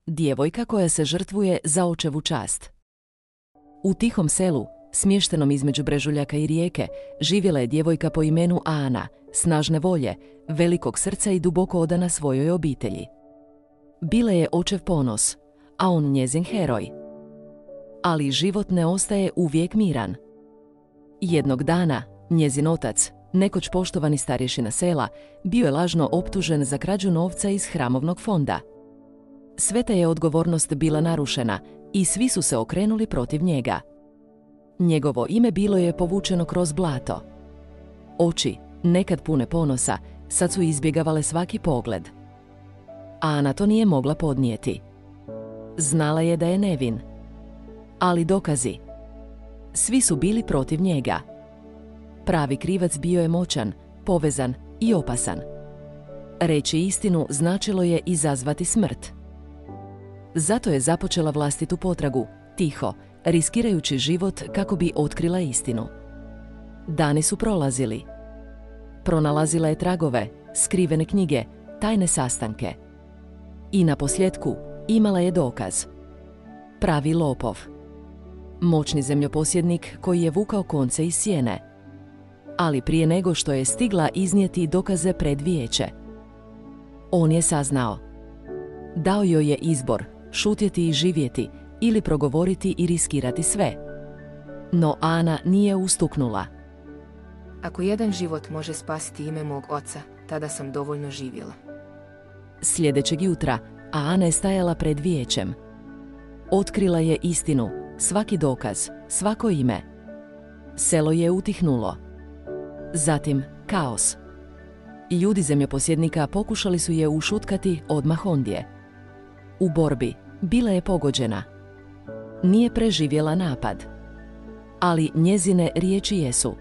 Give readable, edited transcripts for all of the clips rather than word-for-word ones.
djevojka koja se žrtvuje za očevu čast. U tihom selu, smještenom između brežuljaka i rijeke, živjela je djevojka po imenu Ana, snažne volje, velikog srca i duboko odana svojoj obitelji. Bila je očev ponos, a on njezin heroj. Ali život ne ostaje uvijek miran. Jednog dana, njezin otac, nekoć poštovani starješina sela, bio je lažno optužen za krađu novca iz hramovnog fonda. Sveta je odgovornost bila narušena i svi su se okrenuli protiv njega. Njegovo ime bilo je povučeno kroz blato. Oči, nekad pune ponosa, sad su izbjegavale svaki pogled. Ana to nije mogla podnijeti. Znala je da je nevin. Ali dokazi. Svi su bili protiv njega. Pravi krivac bio je moćan, povezan i opasan. Reći istinu značilo je izazvati smrt. Zato je započela vlastitu potragu, tiho, riskirajući život kako bi otkrila istinu. Dani su prolazili. Pronalazila je tragove, skrivene knjige, tajne sastanke. I naposljetku imala je dokaz. Pravi lopov. Moćni zemljoposjednik koji je vukao konce iz sjene. Ali prije nego što je stigla iznijeti dokaze pred vijeće. On je saznao. Dao joj je izbor, šutjeti i živjeti ili progovoriti i riskirati sve. No Ana nije ustuknula. Ako jedan život može spasiti ime mog oca, tada sam dovoljno živjela. Sljedećeg jutra, Ana je stajala pred vijećem. Otkrila je istinu, svaki dokaz, svako ime. Selo je utihnulo. Zatim kaos. Ljudi zemljoposjednika pokušali su je ušutkati odmah ondje. U borbi bila je pogođena. Nije preživjela napad. Ali njezine riječi jesu.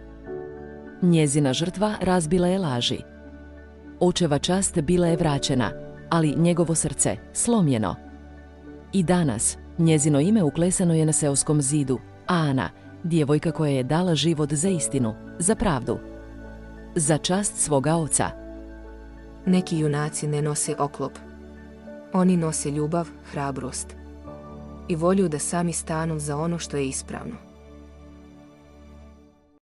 Njezina žrtva razbila je laži. Očeva čast bila je vraćena, ali njegovo srce slomljeno. I danas njezino ime uklesano je na seoskom zidu, Ana, djevojka koja je dala život za istinu, za pravdu. Za čast svoga oca. Neki junaci ne nose oklop. Oni nose ljubav, hrabrost i volju da sami stanu za ono što je ispravno.